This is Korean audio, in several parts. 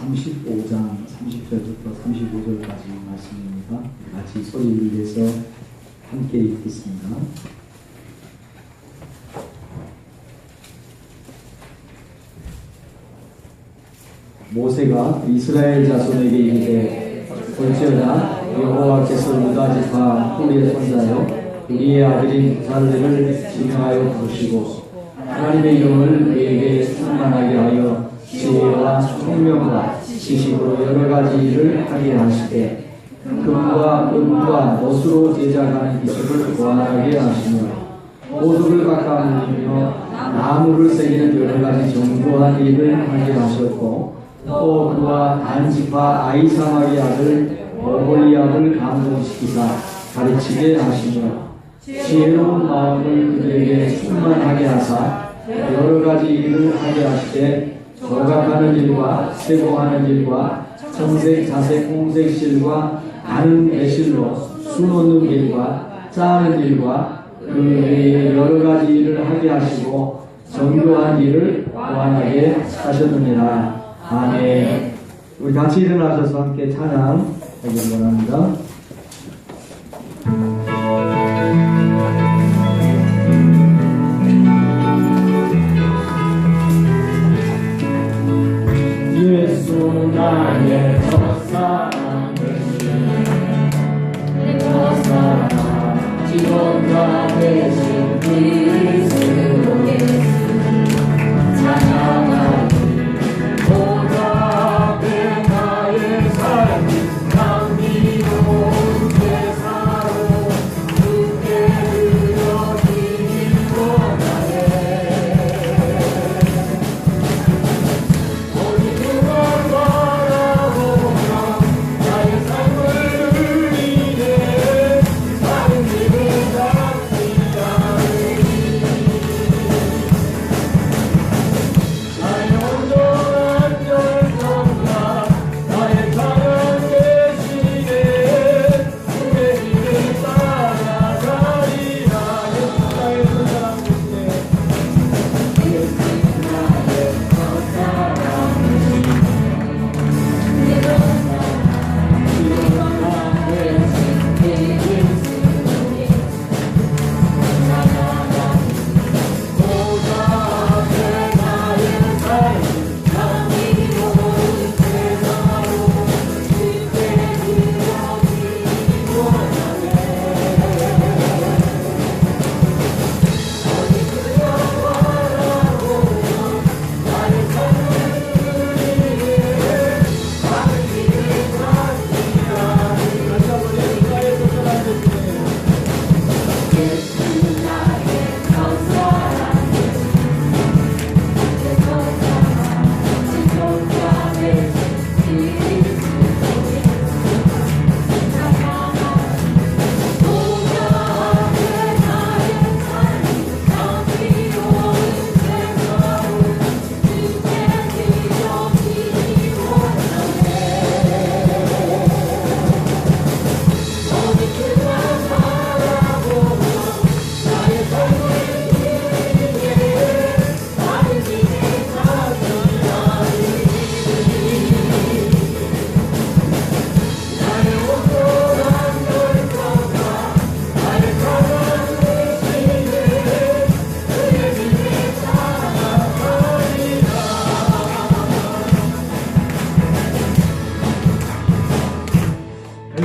35장 30절부터 35절까지 말씀입니다. 같이 소리를 내서 함께 읽겠습니다. 모세가 이스라엘 자손에게 이르되 볼지어다 여호와께서 유다 지파 훌리의 손자요 우리의 아들인 부살레를 지명하여 부르시고 하나님의 이름을 그에게 충만하게 하여 지혜와 총명과 지식으로 여러 가지 일을 하게 하시되 금과 은과 못으로 제작하는 기술을 보완하게 하시며 보석을 깎아 물리며 나무를 새기는 여러 가지 정교한 일을 하게 하셨고 또 그와 단지파 아이사막의 아들 오홀리압을 감동시키사 가르치게 하시며 지혜로운 마음을 그들에게 충만하게 하사 여러 가지 일을 하게 하시되 조각하는 일과 세공하는 일과 청색, 자색, 홍색 실과 가는 매실로 수 놓는 일과 짜는 일과 그 외에 여러 가지 일을 하게 하시고 정교한 일을 보완하게 하셨느니라. 아멘. 우리 같이 일어나셔서 함께 찬양하기를 원합니다. 예수 나의 첫사랑은 내 첫사랑 지원자 되신 그리스도 예수 찬양하니 보답의 나의 삶 감미로운 제사로 주께 드려지길 원하네.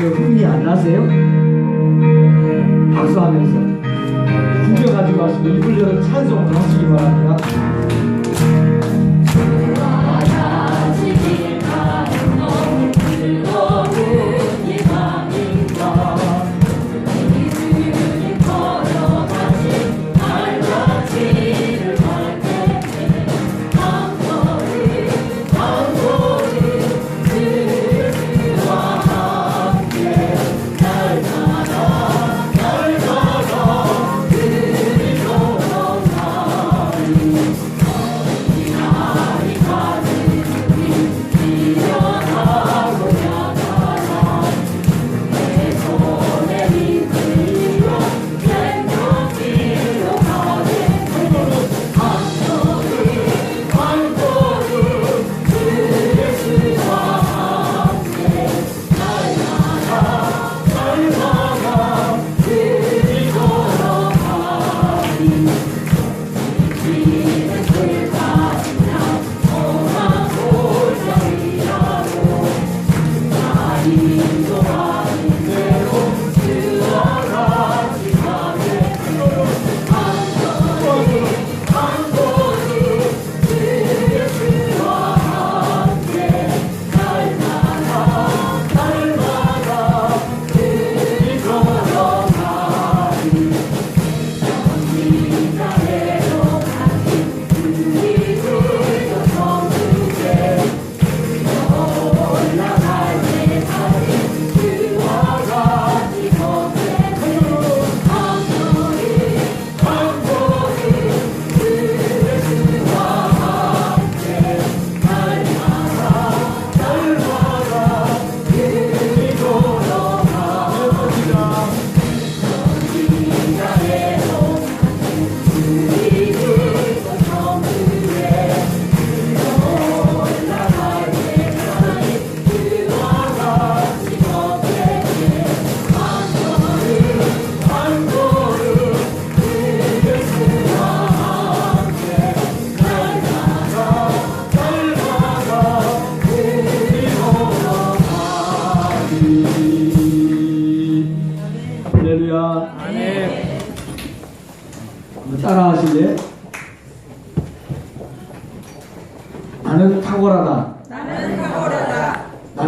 흥이 안 나세요? 박수하면서 구겨가지고 하시고 입을 열어 찬송을 하시기 바랍니다. 날 가다 그리로 가리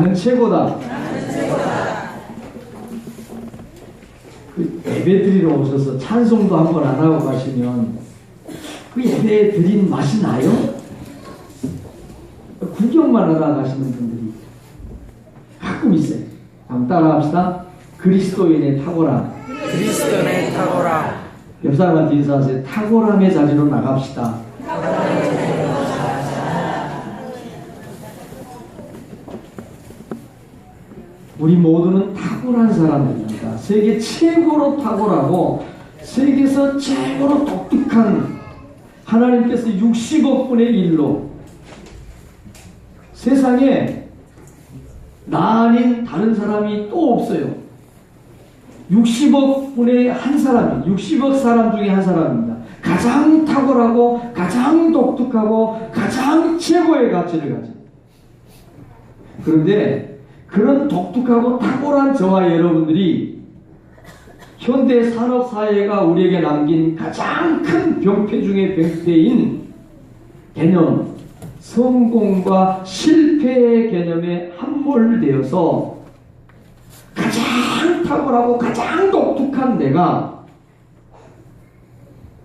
나는 최고다. 그 예배 드리러 오셔서 찬송도 한번 안 하고 가시면 그 예배 드린 맛이 나요? 구경만 하다 가시는 분들이 가끔 있어요. 한번 따라합시다. 그리스도인의 탁월함. 그리스도의 탁월함. 옆 사람한테 인사하세요. 탁월함의 자리로 나갑시다. 우리 모두는 탁월한 사람들입니다. 세계 최고로 탁월하고 세계에서 최고로 독특한 하나님께서 60억 분의 1로 세상에 나 아닌 다른 사람이 또 없어요. 60억 분의 한 사람이 60억 사람 중에 한 사람입니다. 가장 탁월하고 가장 독특하고 가장 최고의 가치를 가진. 그런데 그런 독특하고 탁월한 저와 여러분들이 현대 산업 사회가 우리에게 남긴 가장 큰 병폐 중의 병폐인 개념, 성공과 실패의 개념에 함몰되어서 가장 탁월하고 가장 독특한 내가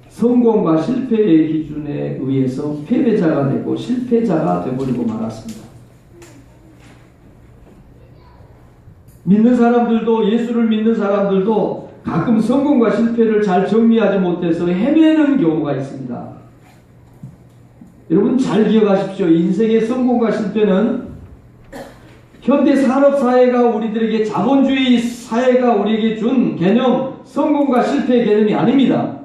성공과 실패의 기준에 의해서 패배자가 되고 실패자가 되어버리고 말았습니다. 믿는 사람들도, 예수를 믿는 사람들도 가끔 성공과 실패를 잘 정리하지 못해서 헤매는 경우가 있습니다. 여러분 잘 기억하십시오. 인생의 성공과 실패는 현대 산업사회가 우리들에게, 자본주의 사회가 우리에게 준 개념, 성공과 실패의 개념이 아닙니다.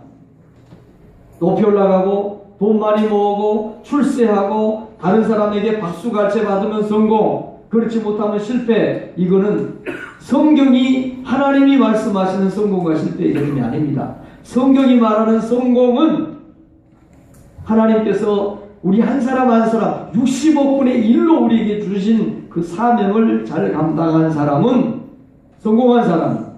높이 올라가고 돈 많이 모으고 출세하고 다른 사람에게 박수갈채 받으면 성공, 그렇지 못하면 실패. 이거는 성경이, 하나님이 말씀하시는 성공과 실패의 개념이 아닙니다. 성경이 말하는 성공은 하나님께서 우리 한 사람 한 사람 60억 분의 1로 우리에게 주신 그 사명을 잘 감당한 사람은 성공한 사람.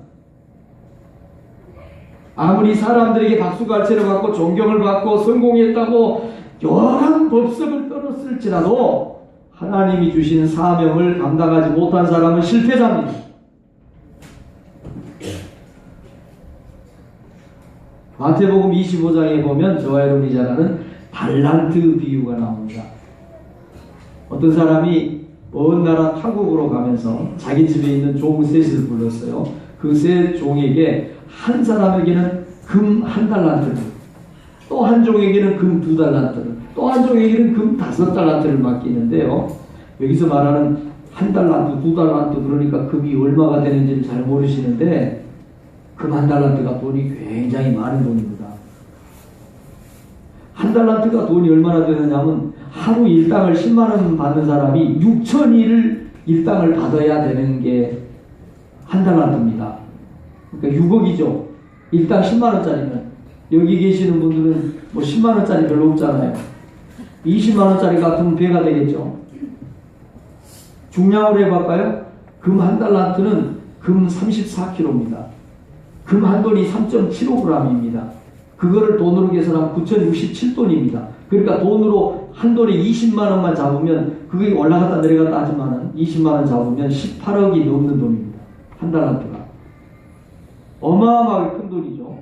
아무리 사람들에게 박수갈채를 받고 존경을 받고 성공했다고 여러 법석을 떨었을지라도 하나님이 주신 사명을 감당하지 못한 사람은 실패자입니다. 마태복음 25장에 보면 저와 여러분이 잘 아는 달란트 비유가 나옵니다. 어떤 사람이 먼 나라 타국으로 가면서 자기 집에 있는 종 셋을 불렀어요. 그 세 종에게 한 사람에게는 금 1달란트를, 또 한 종에게는 금 2달란트를, 또 한 종에게는 금 5달란트를 맡기는데요. 여기서 말하는 1달란트, 2달란트, 그러니까 금이 얼마가 되는지를 잘 모르시는데 금 1달란트가 돈이 굉장히 많은 돈입니다. 1달란트가 돈이 얼마나 되느냐면 하루 일당을 10만원 받는 사람이 6,000일 일당을 받아야 되는 게 1달란트입니다. 그러니까 6억이죠. 일당 10만원짜리면. 여기 계시는 분들은 뭐 10만원짜리 별로 없잖아요. 20만원짜리 같으면 배가 되겠죠. 중량으로 해볼까요? 금 1달란트는 금 34kg입니다. 금 한 돈이 3.75g입니다. 그거를 돈으로 계산하면 9,067돈입니다. 그러니까 돈으로 한 돈에 20만원만 잡으면, 그게 올라갔다 내려갔다 하지만은 20만원 잡으면 18억이 넘는 돈입니다. 1달란트가. 어마어마하게 큰 돈이죠.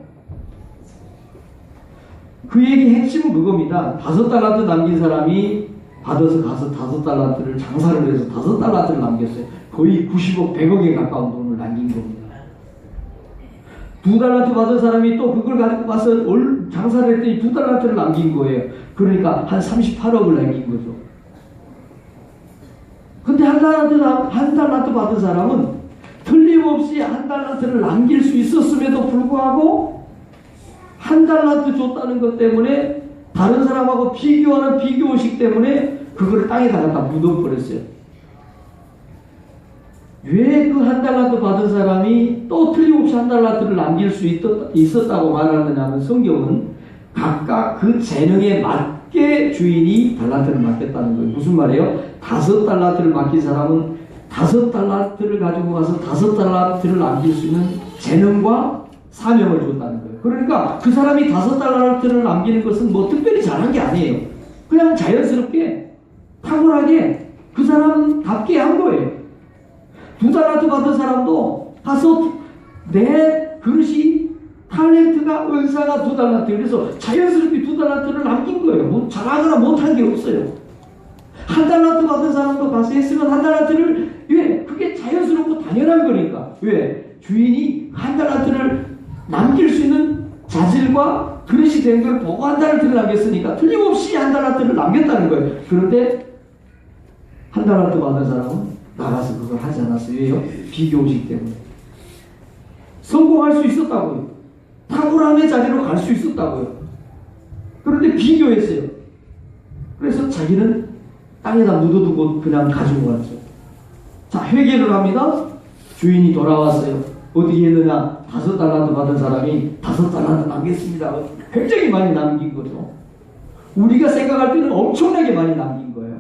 그 얘기 핵심은 그겁니다. 5달란트 남긴 사람이 받아서 가서 5달란트를 장사를 해서 5달란트를 남겼어요. 거의 90억, 100억에 가까운 돈을 남긴 겁니다. 2달란트 받은 사람이 또 그걸 가지고 가서 장사를 했더니 2달란트를 남긴 거예요. 그러니까 한 38억을 남긴 거죠. 근데 한 달란트 받은 사람은 틀림없이 1달란트를 남길 수 있었음에도 불구하고 1달란트 줬다는 것 때문에 다른 사람하고 비교하는 비교의식 때문에 그거를 땅에다 갖다 묻어버렸어요. 왜 그 1달란트 받은 사람이 또 틀림없이 1달란트를 남길 수 있었다고 말하느냐면, 성경은 각각 그 재능에 맞게 주인이 달란트를 맡겼다는 거예요. 무슨 말이에요? 5달란트를 맡긴 사람은 5달란트를 가지고 가서 5달란트를 남길 수 있는 재능과 사명을 줬다는 거예요. 그러니까 그 사람이 5달란트를 남기는 것은 뭐 특별히 잘한 게 아니에요. 그냥 자연스럽게 탁월하게 그 사람답게 한 거예요. 2달란트 받은 사람도 가서 내 그릇이 탤런트가 은사가 2달란트, 그래서 자연스럽게 2달란트를 남긴 거예요. 뭐 잘하거나 못한 게 없어요. 1달란트 받은 사람도 가서 했으면 1달란트를, 왜? 그게 자연스럽고 당연한 거니까. 왜? 주인이 1달란트를 남길 수 있는 자질과 그릇이 된 걸 보고 1달란트를 남겼으니까 틀림없이 1달란트를 남겼다는 거예요. 그런데 1달란트 받은 사람은 나가서 그걸 하지 않았어요. 왜요? 비교의식 때문에. 성공할 수 있었다고요. 탁월함의 자리로 갈 수 있었다고요. 그런데 비교했어요. 그래서 자기는 땅에다 묻어두고 그냥 가지고 갔죠. 자, 회개를 합니다. 주인이 돌아왔어요. 어떻게 했느냐? 5달란트 받은 사람이 5달란트 남겼습니다. 굉장히 많이 남긴 거죠. 우리가 생각할 때는 엄청나게 많이 남긴 거예요.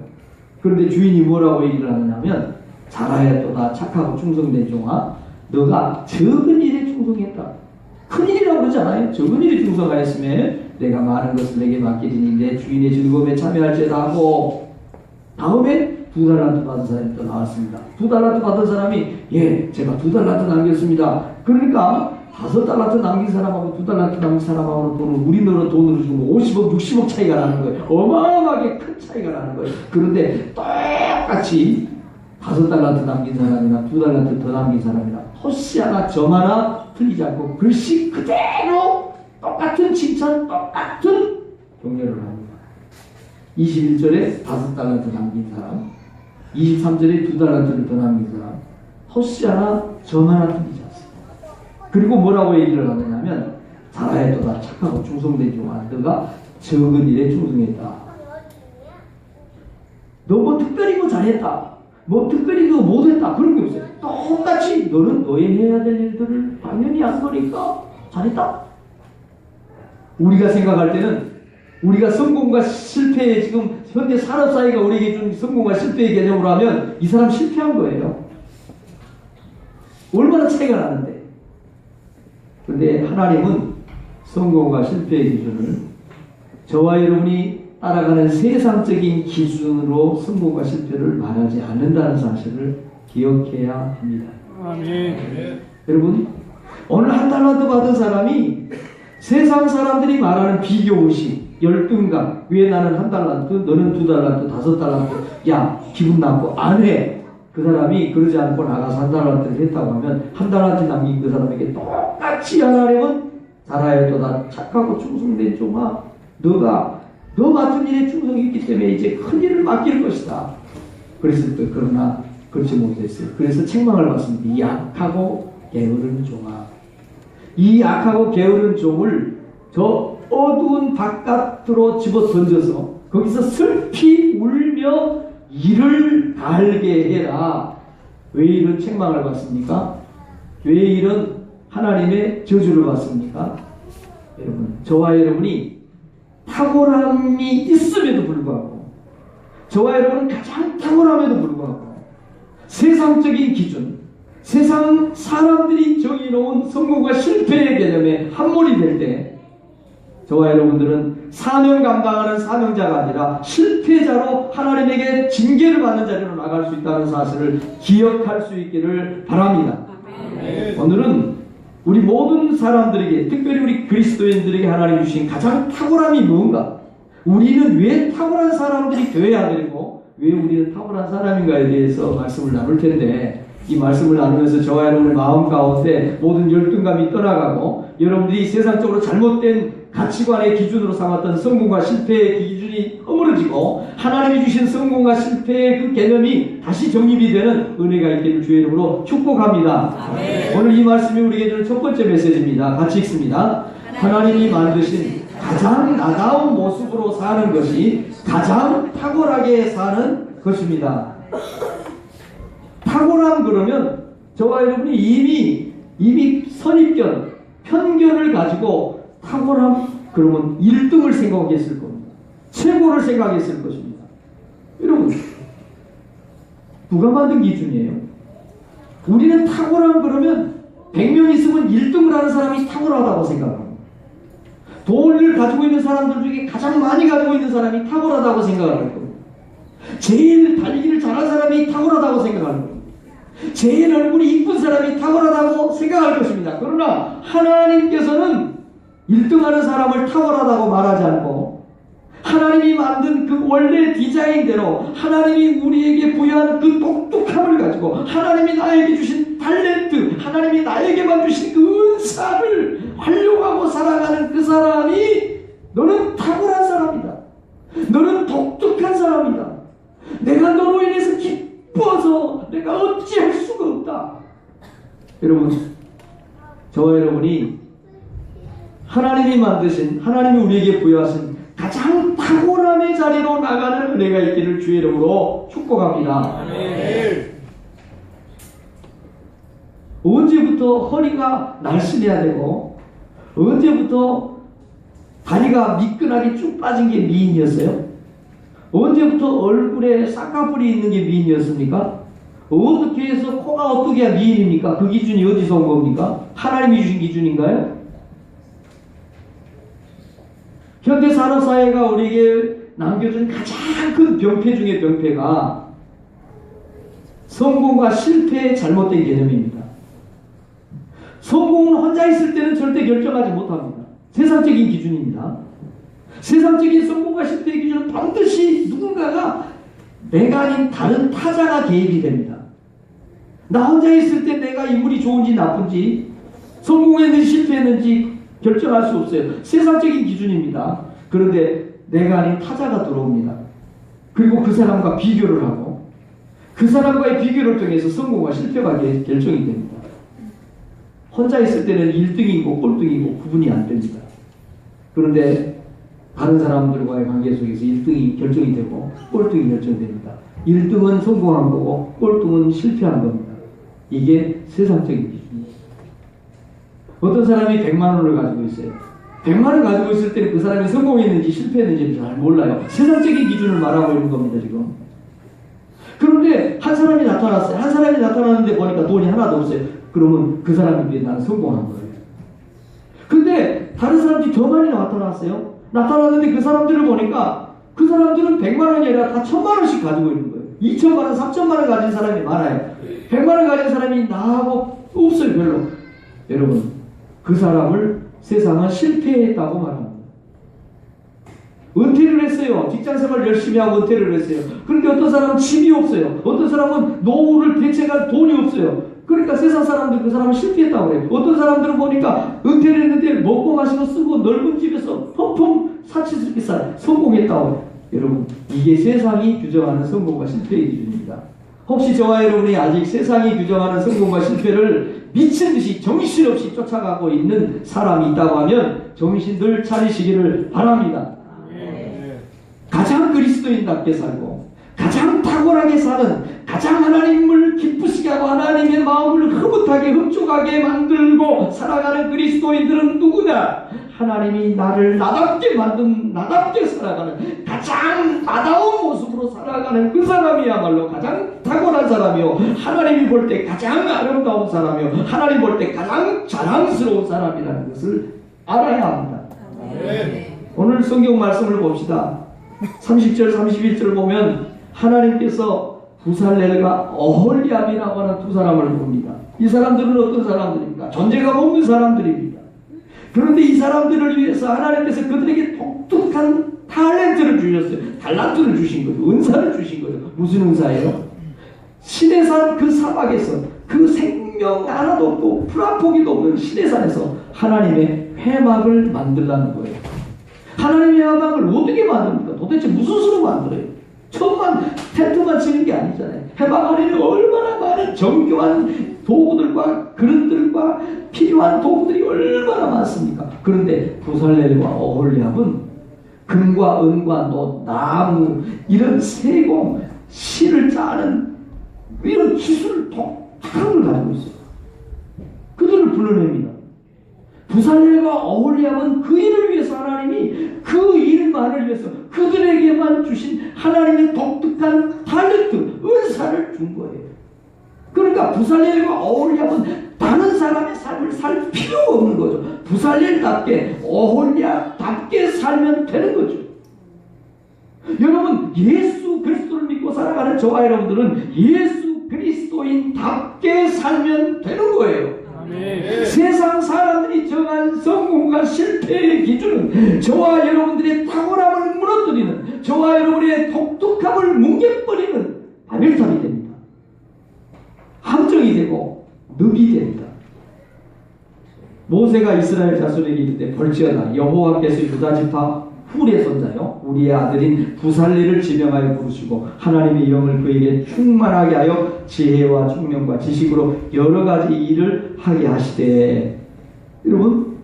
그런데 주인이 뭐라고 얘기를 하느냐면, 잘하였도다 착하고 충성된 종아, 너가 적은 일에 충성했다. 큰 일이라고 그러지 않아요. 적은 일에 충성하였으면 내가 많은 것을 내게 맡기리니 내 주인의 즐거움에 참여할지다 하고, 다음에 2달란트 받은 사람이 또 나왔습니다. 2달란트 받은 사람이, 예, 제가 2달란트 남겼습니다. 그러니까 5달란트 남긴 사람하고 2달란트 남긴 사람하고는 돈을, 우리는 돈으로 주면 50억, 60억 차이가 나는 거예요. 어마어마하게 큰 차이가 나는 거예요. 그런데 똑같이 5달란트 남긴 사람이나 2달란트 더 남긴 사람이나 토시 하나 점 하나 틀리지 않고 글씨 그대로 똑같은 칭찬, 똑같은 격려를 합니다. 21절에 5달란트 남긴 사람, 23절에 2달란트를 더 남긴 사람, 토시 하나 점 하나 틀리지 않습니다. 그리고 뭐라고 얘기를 하느냐면, 잘하였도다 착하고 충성된 종아, 너가 적은 일에 충성했다. 너 뭐 특별히 뭐 잘했다, 뭐 특별히 그 못했다, 그런 게 없어요. 똑같이 너는 너의 해야 될 일들을 당연히 한 거니까 잘했다. 우리가 생각할 때는 우리가 성공과 실패의, 지금 현대 산업사회가 우리에게 준 성공과 실패의 개념으로 하면 이 사람 실패한 거예요. 얼마나 차이가 나는데. 그런데 하나님은 성공과 실패의 기준을 저와 여러분이 따라가는 세상적인 기준으로 성공과 실패를 말하지 않는다는 사실을 기억해야 합니다. 아멘. 여러분, 오늘 1달란트 받은 사람이 세상 사람들이 말하는 비교의식, 열등감, 왜 나는 1달란트, 너는 2달란트, 5달란트, 야, 기분 나쁘고 안 해. 그 사람이 그러지 않고 나가서 1달란트를 했다고 하면 1달란트 남긴 그 사람에게 똑같이 하나님은 잘하였도다 착하고 충성된 종아, 너가 너 맡은 일에 충성했기 때문에 이제 큰 일을 맡길 것이다. 그랬을 때 그러나 그렇지 못했어요. 그래서 책망을 받습니다. 이 약하고 게으른 종아. 이 약하고 게으른 종을 저 어두운 바깥으로 집어 던져서 거기서 슬피 울며 이를 달게 해라. 왜 이런 책망을 받습니까? 왜 이런 하나님의 저주를 받습니까? 여러분, 저와 여러분이 탁월함이 있음에도 불구하고, 저와 여러분은 가장 탁월함에도 불구하고 세상적인 기준, 세상 사람들이 정해놓은 성공과 실패의 개념에 함몰이 될 때 저와 여러분들은 사명 감당하는 사명자가 아니라 실패자로 하나님에게 징계를 받는 자리로 나갈 수 있다는 사실을 기억할 수 있기를 바랍니다. 오늘은 우리 모든 사람들에게, 특별히 우리 그리스도인들에게 하나님 주신 가장 탁월함이 무엇인가, 우리는 왜 탁월한 사람들이 되어야 되고 왜 우리는 탁월한 사람인가에 대해서 말씀을 나눌 텐데, 이 말씀을 나누면서 저와 여러분의 마음 가운데 모든 열등감이 떠나가고 여러분들이 세상적으로 잘못된 가치관의 기준으로 삼았던 성공과 실패의 기준이 허물어지고 하나님이 주신 성공과 실패의 그 개념이 다시 정립이 되는 은혜가 있기를 주의 이름으로 축복합니다. 아멘. 오늘 이 말씀이 우리에게 주는 첫 번째 메시지입니다. 같이 읽습니다. 하나님이 만드신 가장 나다운 모습으로 사는 것이 가장 탁월하게 사는 것입니다. 탁월함 그러면 저와 여러분이 이미 선입견, 편견을 가지고 탁월함 그러면 1등을 생각했을 겁니다. 최고를 생각했을 것입니다. 여러분, 누가 만든 기준이에요? 우리는 탁월함 그러면 100명 있으면 1등을 하는 사람이 탁월하다고 생각합니다. 돈을 가지고 있는 사람들 중에 가장 많이 가지고 있는 사람이 탁월하다고 생각할 겁니다. 제일 달리기를 잘하는 사람이 탁월하다고 생각하는 겁니다. 제 얼굴이 이쁜 사람이 탁월하다고 생각할 것입니다. 그러나 하나님께서는 1등하는 사람을 탁월하다고 말하지 않고 하나님이 만든 그 원래 디자인대로 하나님이 우리에게 부여한 그 독특함을 가지고 하나님이 나에게 주신 탤런트, 하나님이 나에게만 주신 그 은사를 활용하고 살아가는 그 사람이 너는 탁월한 사람이다. 너는 독특한 사람이다. 내가 너로 인해서 기뻐서 내가 어찌할 수가 없다. 여러분, 저와 여러분이 하나님이 만드신, 하나님이 우리에게 부여하신 가장 탁월함의 자리로 나가는 은혜가 있기를 주의 이름으로 축복합니다. 언제부터 허리가 날씬해야 되고 언제부터 다리가 미끈하게 쭉 빠진 게 미인이었어요? 언제부터 얼굴에 쌍꺼풀이 있는 게 미인이었습니까? 어떻게 해서 코가 어떻게 해야 미인입니까? 그 기준이 어디서 온 겁니까? 하나님이 주신 기준인가요? 현대 산업사회가 우리에게 남겨준 가장 큰 병폐 중의 병폐가 성공과 실패의 잘못된 개념입니다. 성공은 혼자 있을 때는 절대 결정하지 못합니다. 세상적인 기준입니다. 세상적인 성공과 실패의 기준은 반드시 누군가가 내가 아닌 다른 타자가 개입이 됩니다. 나 혼자 있을 때 내가 인물이 좋은지 나쁜지 성공했는지 실패했는지 결정할 수 없어요. 세상적인 기준입니다. 그런데 내가 아닌 타자가 들어옵니다. 그리고 그 사람과 비교를 하고 그 사람과의 비교를 통해서 성공과 실패가 결정이 됩니다. 혼자 있을 때는 1등이고 꼴등이고 구분이 안 됩니다. 그런데 다른 사람들과의 관계 속에서 1등이 결정이 되고 꼴등이 결정됩니다. 1등은 성공한 거고 꼴등은 실패한 겁니다. 이게 세상적인 기준입니다. 어떤 사람이 100만 원을 가지고 있어요. 100만 원 가지고 있을 때는 그 사람이 성공했는지 실패했는지를 잘 몰라요. 세상적인 기준을 말하고 있는 겁니다, 지금. 그런데 한 사람이 나타났어요. 한 사람이 나타났는데 보니까 돈이 하나도 없어요. 그러면 그 사람에 비해 나는 성공한 거예요. 근데 다른 사람들이 더 많이 나타났어요. 나타났는데 그 사람들을 보니까 그 사람들은 100만 원이 아니라 다 1000만 원씩 가지고 있는 거예요. 2천만 원, 3천만 원 가진 사람이 많아요. 100만 원 가진 사람이 나하고 없어요, 별로. 여러분, 그 사람을 세상은 실패했다고 말합니다. 은퇴를 했어요. 직장생활 열심히 하고 은퇴를 했어요. 그런데 어떤 사람은 집이 없어요. 어떤 사람은 노후를 대체할 돈이 없어요. 그러니까 세상 사람들 그 사람은 실패했다고 그래요. 어떤 사람들은 보니까 은퇴를 했는데 먹고 마시고 쓰고 넓은 집에서 펑펑 사치스럽게 살아요. 성공했다고 해요. 여러분, 이게 세상이 규정하는 성공과 실패의 기준입니다. 혹시 저와 여러분이 아직 세상이 규정하는 성공과 실패를 미친 듯이 정신없이 쫓아가고 있는 사람이 있다고 하면 정신들 차리시기를 바랍니다. 가장 그리스도인답게 살고 가장 탁월하게 사는, 가장 하나님을 기쁘시게 하고 하나님의 마음을 흐뭇하게 흡족하게 만들고 살아가는 그리스도인들은 누구냐? 하나님이 나를 나답게 만든, 나답게 살아가는, 가장 나다운 모습으로 살아가는 그 사람이야말로 가장 탁월한 사람이요, 하나님이 볼 때 가장 아름다운 사람이요, 하나님 볼 때 가장 자랑스러운 사람이라는 것을 알아야 합니다. 오늘 성경 말씀을 봅시다. 30절 31절 보면 하나님께서 부살렐과 어홀리압이라고 하는 두 사람을 봅니다. 이 사람들은 어떤 사람들입니까? 존재감 없는 사람들입니다. 그런데 이 사람들을 위해서 하나님께서 그들에게 독특한 탤런트를 주셨어요. 달란트를 주신 거죠. 은사를 주신 거죠. 무슨 은사예요? 시내산 그 사막에서 그 생명 하나도 없고 풀한포기도 없는 시내산에서 하나님의 회막을 만들라는 거예요. 하나님의 회막을 어떻게 만듭니까? 도대체 무슨 수로 만들어요? 천만 텐트만 치는 게 아니잖아요. 회막 안에는 얼마나 많은 정교한 도구들과 그릇들과 필요한 도구들이 얼마나 많습니까? 그런데 부살렐과 어홀리압은 금과 은과 놋, 나무, 이런 세공, 실을 짜는 이런 기술 독특한 걸 가지고 있어요. 그들을 불러냅니다. 부살렐과 어홀리압은 그 일을 위해서 하나님이 그 일만을 위해서 그들에게만 주신 하나님의 독특한 탤런트, 은사를 준 거예요. 그러니까 부살렐과 어홀리압은 다른 사람의 삶을 살 필요가 없는 거죠. 부살렐답게 어홀리압답게 살면 되는 거죠. 여러분, 예수 그리스도를 믿고 살아가는 저와 여러분들은 예수 그리스도인답게 살면 되는 거예요. 아멘. 세상 사람들이 정한 성공과 실패의 기준은 저와 여러분들의 탁월함을 무너뜨리는, 저와 여러분의 독특함을 뭉개버리는 바벨탑이 됩니다. 함정이 되고 늪이 됩니다. 모세가 이스라엘 자손에게 이르되 볼지어다 여호와께서 유다 지파 훌의 손자요 우리의 아들인 부살리를 지명하여 부르시고 하나님의 영을 그에게 충만하게 하여 지혜와 총명과 지식으로 여러 가지 일을 하게 하시되. 여러분,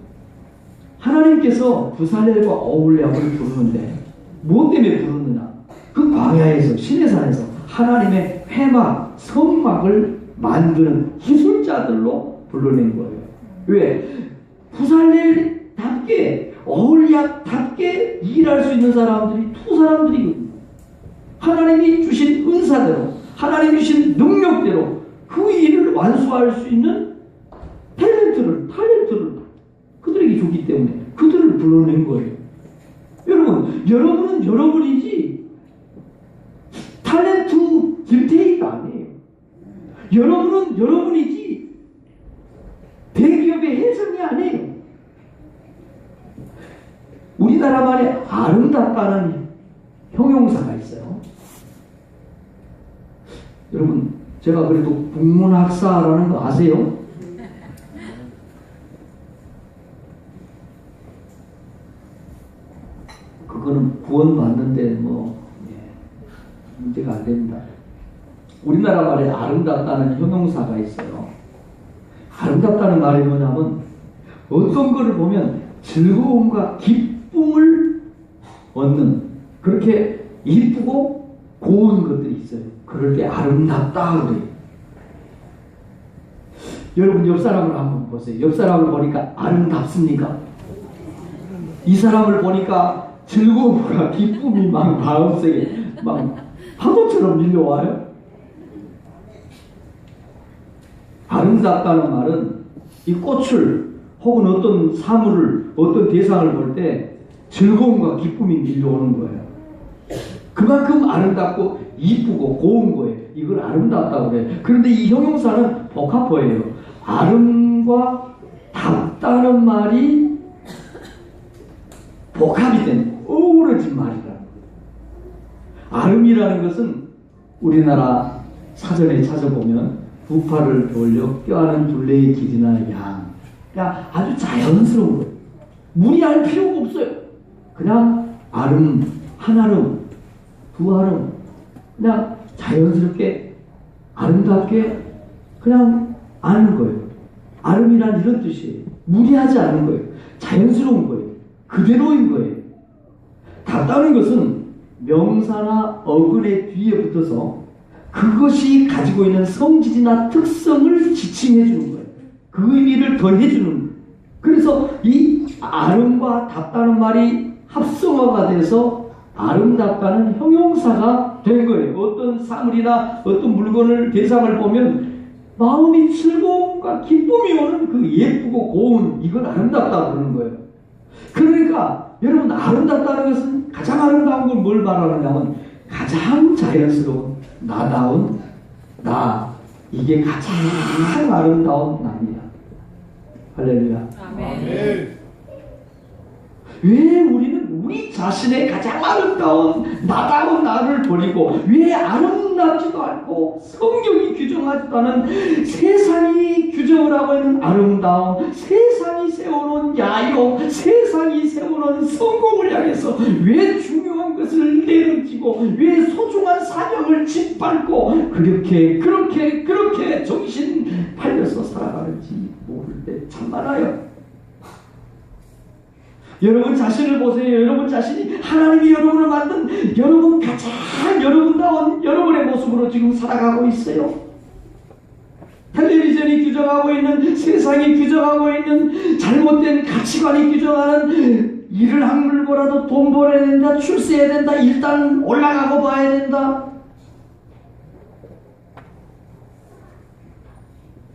하나님께서 부살렐과 어울랴을 부르는데 무엇 때문에 부르느냐? 그 광야에서, 시내산에서 하나님의 회막, 성막을 만드는 기술자들로 불러낸 거예요. 왜? 부살렐답게, 어울랴답게 일할 수 있는 사람들이 두 사람들이거든요. 하나님이 주신 은사대로, 하나님이 주신 능력대로 그 일을 완수할 수 있는 탤런트를 그들에게 줬기 때문에 그들을 불러낸 거예요. 여러분은 여러분이지 탤런트 김태희가 아니에요. 여러분은 여러분이지 대기업의 혜성이 아니에요. 우리나라 말에 아름답다는 형용사가 있어요. 여러분, 제가 그래도 국문학사라는 거 아세요? 그거는 구원받는데 문제가 안 됩니다. 우리나라 말에 아름답다는 형용사가 있어요. 아름답다는 말이 뭐냐면 어떤 거를 보면 즐거움과 기쁨을 얻는, 그렇게 이쁘고 고운 것들이 있어요. 그럴 때 아름답다 그래요. 여러분, 옆 사람을 한번 보세요. 옆 사람을 보니까 아름답습니까? 이 사람을 보니까 즐거움과 기쁨이 막 마음속에 막 파도처럼 밀려와요. 아름답다는 말은 이 꽃을 혹은 어떤 사물을, 어떤 대상을 볼 때 즐거움과 기쁨이 밀려오는 거예요. 그만큼 아름답고 이쁘고 고운 거예요. 이걸 아름답다고 그래요. 그런데 이 형용사는 복합어예요. 아름과 답다는 말이 복합이 된, 어우러진 말이라는 거예요. 아름이라는 것은 우리나라 사전에 찾아보면 두 팔을 돌려 뼈아는 둘레의 길이나 양, 그냥 아주 자연스러운 거예요. 무리할 필요가 없어요. 그냥 아름, 한아름, 두아름, 그냥 자연스럽게 아름답게 그냥 아는 거예요. 아름이란 이런 뜻이에요. 무리하지 않은 거예요. 자연스러운 거예요. 그대로인 거예요. 답다는 것은 명사나 어근의 뒤에 붙어서 그것이 가지고 있는 성질이나 특성을 지칭해 주는 거예요. 그 의미를 더해 주는 거예요. 그래서 이 아름과 답다는 말이 합성어가 돼서 아름답다는 형용사가 된 거예요. 어떤 사물이나 어떤 물건을, 대상을 보면 마음이 즐거움과 기쁨이 오는 그 예쁘고 고운, 이건 아름답다고 그러는 거예요. 그러니까 여러분, 아름답다는 것은, 가장 아름다운 건 뭘 말하느냐면 가장 자연스러운, 나다운 나, 이게 가장 아름다운 나입니다. 할렐루야. 아멘. 왜 우리는 우리 자신의 가장 아름다운 나다운 나를 버리고, 왜 아름답지도 않고 성경이 규정하지도 않은, 세상이 규정을 하고 있는 아름다움, 세상이 세워놓은 야욕, 세상이 세워놓은 성공을 향해서 왜 중요한 것을 내려치고, 왜 소중한 사명을 짓밟고 그렇게 정신 팔려서 살아가는지 모를 때 참 많아요. 여러분 자신을 보세요. 여러분 자신이 하나님이 여러분을 만든 여러분 가장 여러분다운 여러분의 모습으로 지금 살아가고 있어요. 텔레비전이 규정하고 있는, 세상이 규정하고 있는 잘못된 가치관이 규정하는, 일을 하물고라도 돈 벌어야 된다, 출세해야 된다, 일단 올라가고 봐야 된다.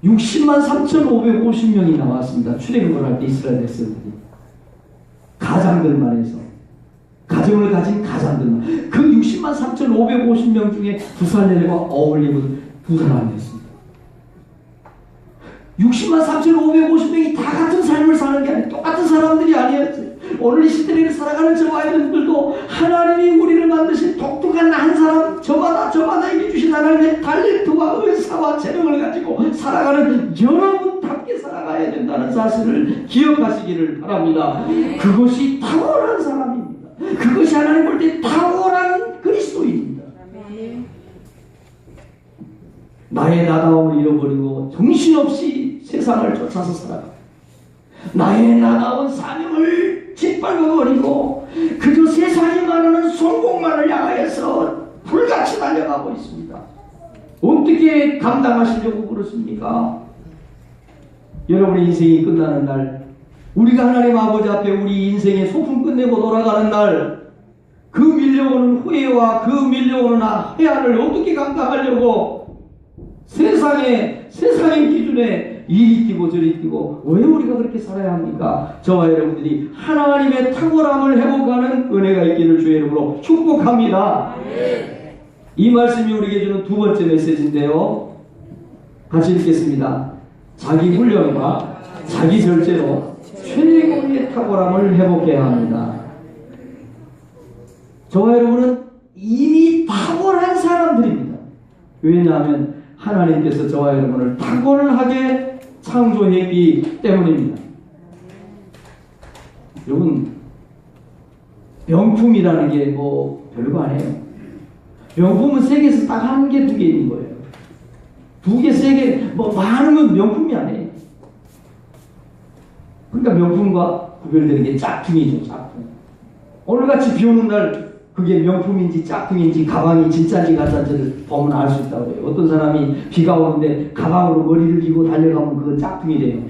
60만 3,550명이 나왔습니다. 출애굽을 할 때 이스라엘 백성들이. 가장들만 해서, 가정을 가진 가장들만, 그 60만 3,550명 중에 부살렐과 어홀림은 두 사람이었습니다. 60만 3,550명이 다 같은 삶을 사는 게 아니에요. 똑같은 사람들이 아니었어요. 오늘 이 시대를 살아가는 저와 여러분들도 하나님이 우리를 만드신 독특한 한 사람, 저마다 이게 주신 하나님의 탤런트와 의사와 재능을 가지고 살아가는 여러분답게 살아가야 된다는 사실을 기억하시기를 바랍니다. 그것이 탁월한 사람입니다. 그것이 하나님 볼 때 탁월한 그리스도인입니다. 나의 나다움을 잃어버리고 정신없이 세상을 쫓아서 살아가. 나의 나다운 사명을 짓밟아버리고 그저 세상이 말하는 성공만을 향하여서 불같이 달려가고 있습니다. 어떻게 감당하시려고 그러십니까? 여러분의 인생이 끝나는 날, 우리가 하나님 아버지 앞에 우리 인생의 소풍 끝내고 돌아가는 날, 그 밀려오는 후회와 그 밀려오는 해안을 어떻게 감당하려고 세상의 기준에 이리 뛰고 저리 뛰고 왜 우리가 그렇게 살아야 합니까? 저와 여러분들이 하나님의 탁월함을 회복하는 은혜가 있기를 주의 이름으로 축복합니다. 이 말씀이 우리에게 주는 두 번째 메시지인데요. 같이 읽겠습니다. 자기 훈련과 자기 절제로 최고의 탁월함을 회복해야 합니다. 저와 여러분은 이미 탁월한 사람들입니다. 왜냐하면 하나님께서 저와 여러분을 탁월하게 창조했기 때문입니다. 여러분, 명품이라는 게 뭐 별거 아니에요. 명품은 세계에서 딱 한 개, 두 개 있는 거예요. 두 개, 세 개, 뭐 많으면 명품이 아니에요. 그러니까 명품과 구별되는 게 짝퉁이죠, 짝퉁. 오늘같이 비 오는 날 그게 명품인지 짝퉁인지 가방이 진짜인지 가짜인지를 보면 알 수 있다고 해요. 어떤 사람이 비가 오는데 가방으로 머리를 비고 달려가면 그건 짝퉁이래요.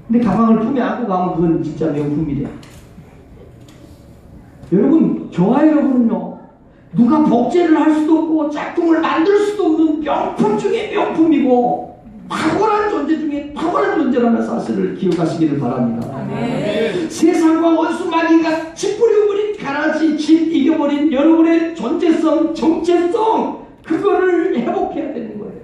근데 가방을 품에 안고 가면 그건 진짜 명품이래요. 여러분, 저와 여러분은요, 누가 복제를 할 수도 없고 짝퉁을 만들 수도 없는 명품 중에 명품이고 탁월한 존재 중에 탁월한 존재라는 사실을 기억하시기를 바랍니다. 세상과 원수마귀가 짓부려버린 가라지 짓 이겨버린 여러분의 존재성, 정체성, 그거를 회복해야 되는 거예요.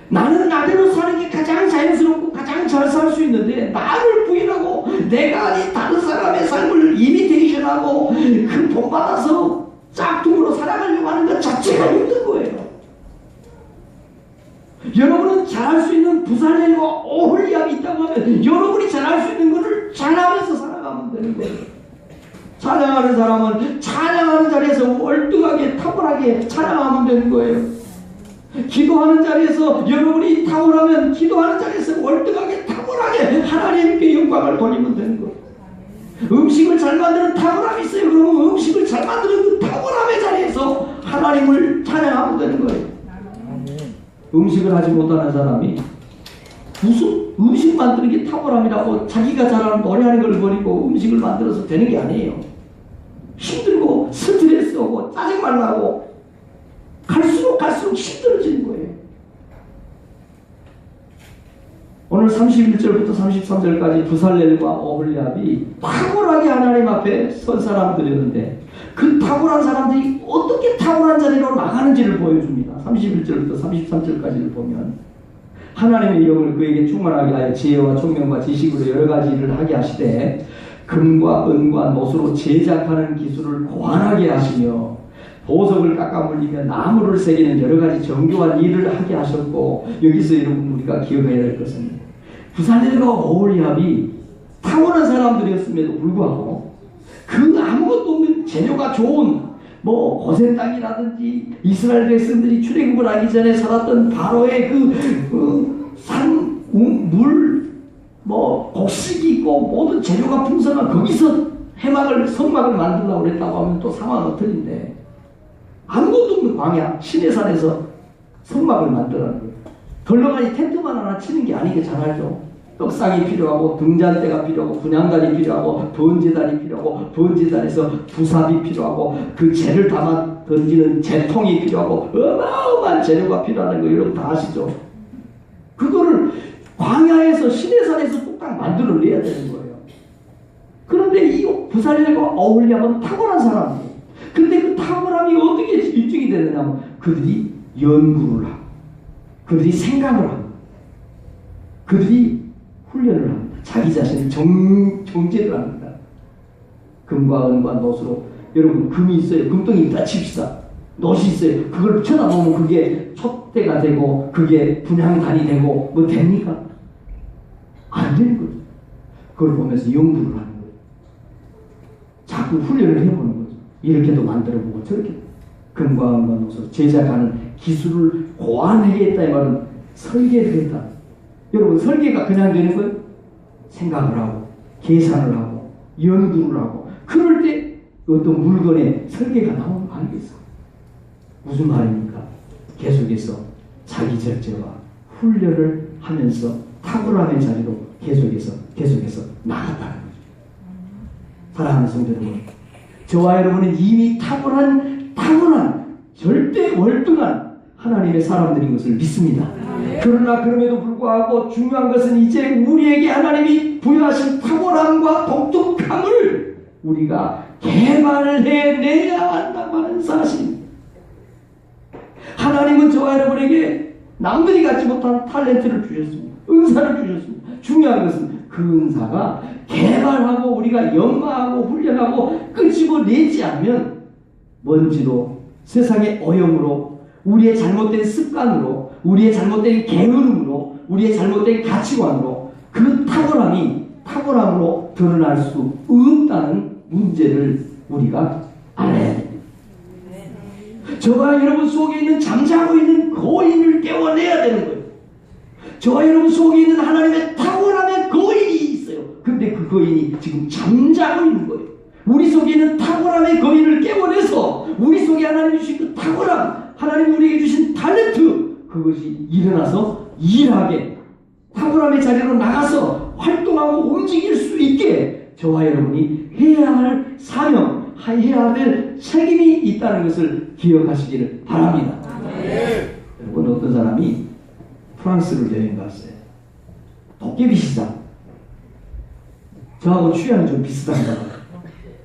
나는 나대로 사는 게 가장 자연스럽고 가장 잘 살 수 있는데 나를 부인하고 내가 아닌 다른 사람의 삶을 이미테이션하고 그 본받아서 짝퉁으로 살아가려고 하는 것 자체가 힘든 거예요. 여러분은 잘할 수 있는 부살렐과 오홀리압이 있다고 하면 여러분이 잘할 수 있는 것을 잘하면서 살아가면 되는 거예요. 찬양하는 사람은 찬양하는 자리에서 월등하게 탁월하게 찬양하면 되는 거예요. 기도하는 자리에서 여러분이 탁월하면 기도하는 자리에서 월등하게 탁월하게 하나님께 영광을 돌리면 되는 거예요. 음식을 잘 만드는 탁월함이 있어요. 그러면 음식을 잘 만드는 그 탁월함의 자리에서 하나님을 찬양하면 되는 거예요. 음식을 하지 못하는 사람이 무슨 음식 만드는 게 탁월함이라고 자기가 잘하는 노래하는 걸 버리고 음식을 만들어서 되는 게 아니에요. 힘들고 스트레스 오고 짜증만 나고 갈수록 힘들어지는 거예요. 오늘 31절부터 33절까지 부살렐과 오홀리압이 탁월하게 하나님 앞에 선 사람들이었는데 그 탁월한 사람들이 어떻게 탁월한 자리로 나가는지를 보여줍니다. 31절부터 33절까지를 보면 하나님의 영을 그에게 충만하게 하여 지혜와 총명과 지식으로 여러 가지 일을 하게 하시되 금과 은과 노수로 제작하는 기술을 고안하게 하시며 보석을 깎아물리며 나무를 새기는 여러 가지 정교한 일을 하게 하셨고, 여기서 여러분 우리가 기억해야 될 것은 부살렐과 오홀리압이 탁월한 사람들이었음에도 불구하고 그 아무것도 없는 재료가 좋은 뭐 고센 땅이라든지 이스라엘 백성들이 출애굽을 하기 전에 살았던 바로의 산, 물, 뭐 곡식이 있고 모든 재료가 풍성한 거기서 성막을 만들려고 그랬다고 하면 또 상황은 틀린데, 아무것도 없는 광야 시내산에서 성막을 만들라는 거예요. 덜렁아니 텐트만 하나 치는 게 아니게 잘 알죠. 떡상이 필요하고 등잔대가 필요하고 분향단이 필요하고 번제단이 필요하고 번제단에서 부삽이 필요하고 그 재를 담아 던지는 재통이 필요하고 어마어마한 재료가 필요하는 거 여러분 다 아시죠? 그거를 광야에서 시내산에서 뚝딱 만들어내야 되는 거예요. 그런데 이 부살렐과 오홀리압은 탁월한 사람이에요. 근데 그 탁월함이 어떻게 입증이 되느냐면 그들이 연구를 하고 그들이 생각을 하고 그들이 훈련을 합니다. 자기 자신을 정제를 합니다. 금과 은과 놋으로 여러분 금이 있어요. 금덩이 있다 칩시다. 놋이 있어요. 그걸 쳐다보면 그게 촛대가 되고 그게 분향단이 되고 뭐 됩니까? 안 되는 거죠. 그걸 보면서 연구를 하는 거예요. 자꾸 훈련을 해보는 거죠. 이렇게도 만들어보고 저렇게 금과 은과 놋으로 제작하는 기술을 고안하겠다 이 말은 설계를 했다. 여러분 설계가 그냥 되는 거예요? 생각을 하고 계산을 하고 연구를 하고 그럴 때 어떤 물건의 설계가 나오는 거 아니겠어? 무슨 말입니까? 계속해서 자기 절제와 훈련을 하면서 탁월함의 자리로 계속해서 나갔다는 거죠. 사랑하는 성도 여러분, 저와 여러분은 이미 탁월한 절대 월등한 하나님의 사람들인 것을 믿습니다. 그러나 그럼에도 불구하고 중요한 것은 이제 우리에게 하나님이 부여하신 탁월함과 독특함을 우리가 개발해내야 한다는 사실. 하나님은 저와 여러분에게 남들이 갖지 못한 탤런트를 주셨습니다. 은사를 주셨습니다. 중요한 것은 그 은사가 개발하고 우리가 연마하고 훈련하고 끄집어내지 않으면 먼지로 세상의 오염으로 우리의 잘못된 습관으로 우리의 잘못된 게으름으로 우리의 잘못된 가치관으로 그 탁월함으로 드러날 수 없다는 문제를 우리가 알아야 됩니다. 저와 여러분 속에 있는 잠자고 있는 거인을 깨워내야 되는 거예요. 저와 여러분 속에 있는 하나님의 탁월함의 거인이 있어요. 근데 그 거인이 지금 잠자고 있는 거예요. 우리 속에 있는 탁월함의 거인을 깨워내서 우리 속에 하나님이 주신 그 탁월함, 하나님 우리에게 주신 탤런트, 그것이 일어나서 일하게 탁월함의 자리로 나가서 활동하고 움직일 수 있게 저와 여러분이 해야 할 사명, 해야 할 책임이 있다는 것을 기억하시기를 바랍니다. 여러분, 어떤 사람이 프랑스를 여행 갔어요. 도깨비 시장. 저하고 취향이 좀 비슷한가 봐요.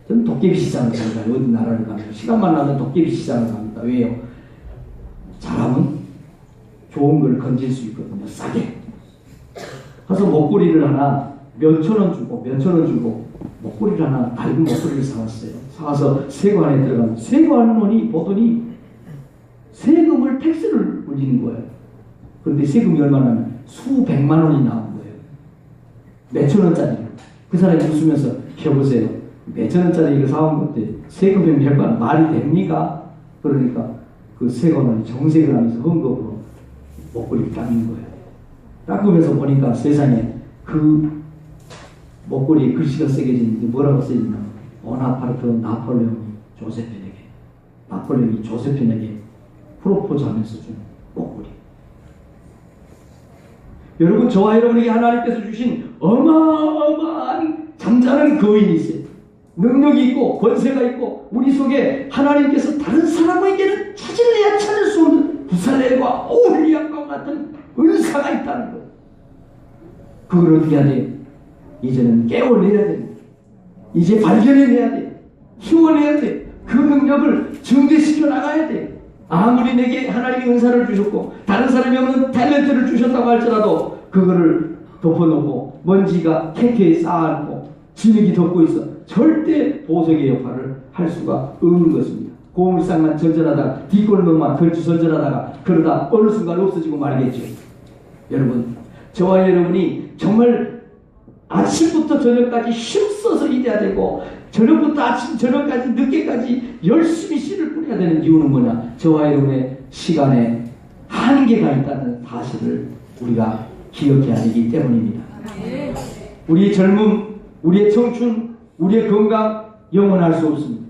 저는 도깨비 시장을 잘 가요. 어디 나라를 가면 시간만 나면 도깨비 시장을 갑니다. 왜요? 잘하면 좋은 걸 건질 수 있거든요. 싸게. 가서 목걸이를 하나 몇천 원 주고 목걸이를 하나 밝은 목걸이를 사왔어요. 사와서 세관에 들어가면 세관원이 보더니 세금을 텍스를 물리는 거예요. 그런데 세금이 얼마나 수백만 원이 나온 거예요. 몇천 원짜리. 그 사람이 웃으면서 여보세요. 몇천 원짜리 이거 사온 건데 세금이 몇 만 말이 됩니까? 그러니까 그 세관원이 정색을 하면서 헌금으로 목걸이를 닦는 거예요. 닦으면서 보니까 세상에 그 목걸이에 글씨가 새겨지는데 뭐라고 써있나? 보나파르트 나폴레옹이 조세편에게 프로포즈하면서 준 목걸이. 여러분, 저와 여러분에게 하나님께서 주신 어마어마한 잠자는 거인이 있어요. 능력이 있고 권세가 있고 우리 속에 하나님께서 다른 사람에게는 찾을래야 찾을 수 없는 부살렐과 오홀리압과 같은 은사가 있다는 거예요. 그걸 어떻게 해야 돼요? 이제는 깨워내야 됩니다. 이제 발견해내야 돼요. 키워내야 돼요. 그 능력을 증대시켜 나가야 돼요. 아무리 내게 하나님이 은사를 주셨고 다른 사람이 없는 탤런트를 주셨다고 할지라도 그거를 덮어놓고 먼지가 켜켜이 쌓아놓고 진흙이 덮고 있어 절대 보석의 역할을 할 수가 없는 것입니다. 고물상만 전전하다가 뒷골목만 걸치설전하다가 그러다 어느 순간 없어지고 말겠죠. 여러분, 저와 여러분이 정말 아침부터 저녁까지 힘써서 일해야 되고 저녁부터 아침 저녁까지 늦게까지 열심히 씨를 뿌려야 되는 이유는 뭐냐? 저와 여러분의 시간에 한계가 있다는 사실을 우리가 기억해야 되기 때문입니다. 우리의 젊음, 우리의 청춘, 우리의 건강 영원할 수 없습니다.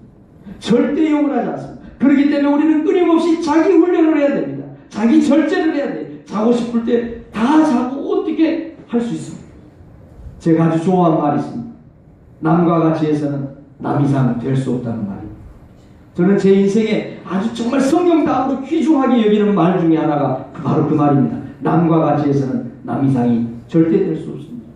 절대 영원하지 않습니다. 그렇기 때문에 우리는 끊임없이 자기 훈련을 해야 됩니다. 자기 절제를 해야 돼요. 자고 싶을 때 다 자고 어떻게 할 수 있습니다. 제가 아주 좋아하는 말이 있습니다. 남과 같이 해서는 남 이상 될 수 없다는 말입니다. 저는 제 인생에 아주 정말 성경다움으로 귀중하게 여기는 말 중에 하나가 바로 그 말입니다. 남과 같이 해서는 남 이상이 절대 될 수 없습니다.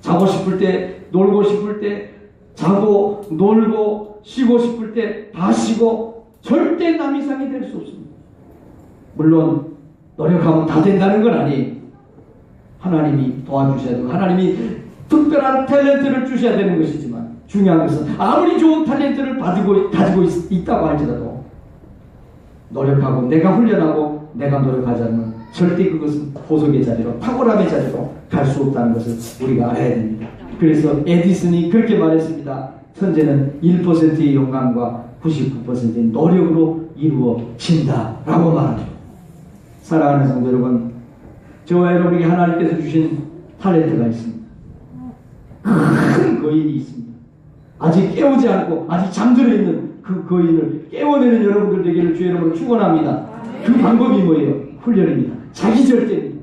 자고 싶을 때, 놀고 싶을 때 자고 놀고 때도 쉬고 싶을 때 다 쉬고 절대 남 이상이 될 수 없습니다. 물론 노력하면 다 된다는 건 아니에요. 하나님이 도와주셔야 되고 하나님이 특별한 탤런트를 주셔야 되는 것이지만 중요한 것은 아무리 좋은 탤런트를 가지고 있다고 할지라도 노력하고 내가 훈련하고 내가 노력하지 않으면 절대 그것은 보석의 자리로 탁월함의 자리로 갈 수 없다는 것을 우리가 알아야 됩니다. 그래서 에디슨이 그렇게 말했습니다. 천재는 1%의 영감과 99%의 노력으로 이루어진다 라고 말하죠. 사랑하는 성도 여러분, 저와 여러분에게 하나님께서 주신 탤런트가 있습니다. 큰 거인이 있습니다. 아직 깨우지 않고 아직 잠들어 있는 그 거인을 깨워내는 여러분들 되기를 주의 이름으로 축원합니다. 그 방법이 뭐예요? 훈련입니다. 자기절제입니다.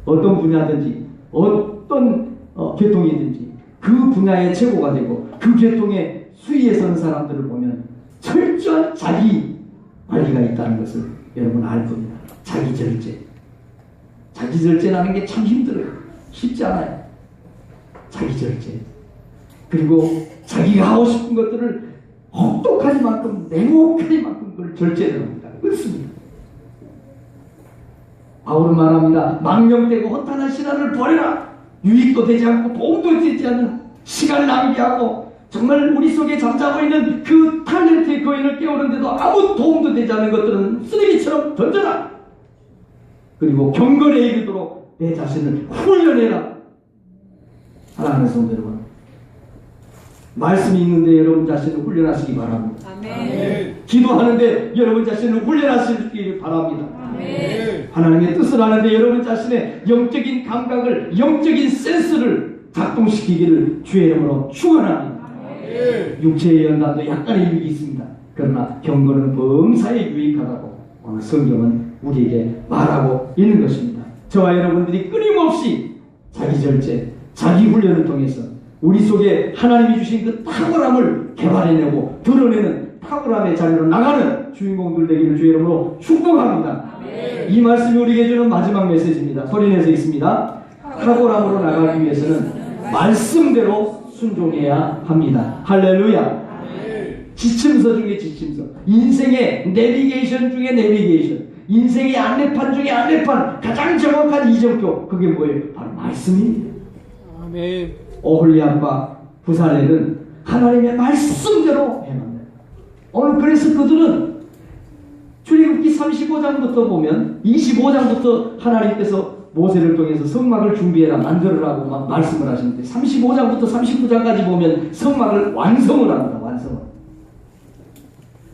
어떤 분야든지 어떤 계통이든지 그 분야의 최고가 되고 그 계통의 수위에 서는 사람들을 보면 철저한 자기 관리가 있다는 것을 여러분 알 겁니다. 자기절제. 자기절제라는 게 참 힘들어요. 쉽지 않아요. 자기절제. 그리고 자기가 하고 싶은 것들을 혹독하지만큼 냉혹하지만큼 그걸 절제를 합니다. 그렇습니다. 바울은 말합니다. 망령되고 허탄한 신화를 버려라. 유익도 되지 않고 도움도 되지 않는 시간을 낭비하고 정말 우리 속에 잠자고 있는 그 탤런트의 거인을 깨우는데도 아무 도움도 되지 않는 것들은 쓰레기처럼 던져라. 그리고 경건에 이르도록 내 자신을 훈련해라. 사랑하는 성도 여러분, 말씀이 있는데 여러분 자신을 훈련하시기 바랍니다. 아멘. 기도하는데 여러분 자신을 훈련하시기 바랍니다. 아멘. 하나님의 뜻을 아는데 여러분 자신의 영적인 감각을, 영적인 센스를 작동시키기를 주의 이름으로 축원합니다. 육체의 연단도 약간의 유익이 있습니다. 그러나 경건은 범사에 유익하다고 오늘 성경은 우리에게 말하고 있는 것입니다. 저와 여러분들이 끊임없이 자기절제, 자기훈련을 통해서 우리 속에 하나님이 주신 그 탁월함을 개발해내고 드러내는 탁월함의 자리로 나가는 주인공들 되기를 주의 이름으로 축복합니다. 이 말씀이 우리에게 주는 마지막 메시지입니다. 소리내서 있습니다. 탁월함으로 나가기 위해서는 말씀대로 순종해야 합니다. 할렐루야. 지침서 중에 지침서, 인생의 내비게이션 중에 내비게이션, 인생의 안내판 중에 안내판, 가장 정확한 이정표, 그게 뭐예요? 바로 말씀입니다. 아멘. 오홀리압과 부살렐은 하나님의 말씀대로 행합니다. 오늘 그래서 그들은 출애굽기 35장부터 보면 25장부터 하나님께서 모세를 통해서 성막을 준비해라, 만들어라고 막 말씀을 하시는데 35장부터 39장까지 보면 성막을 완성을 합니다. 완성을.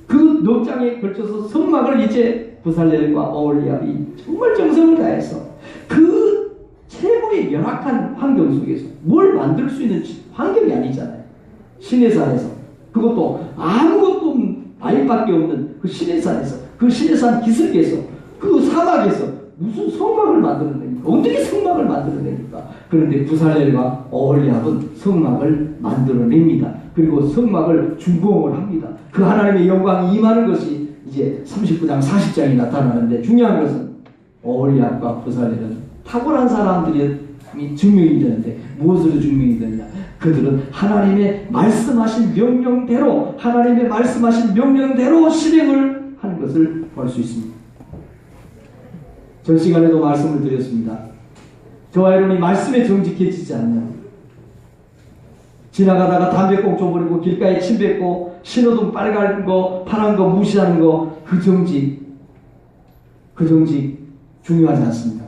그 넉 장에 걸쳐서 성막을 이제 부살렐과 오홀리압이 정말 정성을 다해서 그 최고의 열악한 환경 속에서 뭘 만들 수 있는 환경이 아니잖아요. 시내산에서, 그것도 아무것도 없는 바위밖에 없는 그 시내산에서, 그 시내산 기슭에서, 그 사막에서 무슨 성막을 만들어냅니까? 어떻게 성막을 만들어냅니까? 그런데 부살렐과 오홀리압은 성막을 만들어냅니다. 그리고 성막을 준공을 합니다. 그 하나님의 영광이 임하는 것이 이제 39장 40장이 나타나는데, 중요한 것은 오홀리압과 부살렐은 탁월한 사람들이 증명이 되는데 무엇으로 증명이 되느냐? 그들은 하나님의 말씀하신 명령대로, 하나님의 말씀하신 명령대로 실행을 하는 것을 볼 수 있습니다. 전 시간에도 말씀을 드렸습니다. 저와 여러분이 말씀에 정직해지지 않으면 지나가다가 담배 꽁 줘버리고 길가에 침 뱉고 신호등 빨간 거 파란 거 무시하는 거, 그 정직 중요하지 않습니다.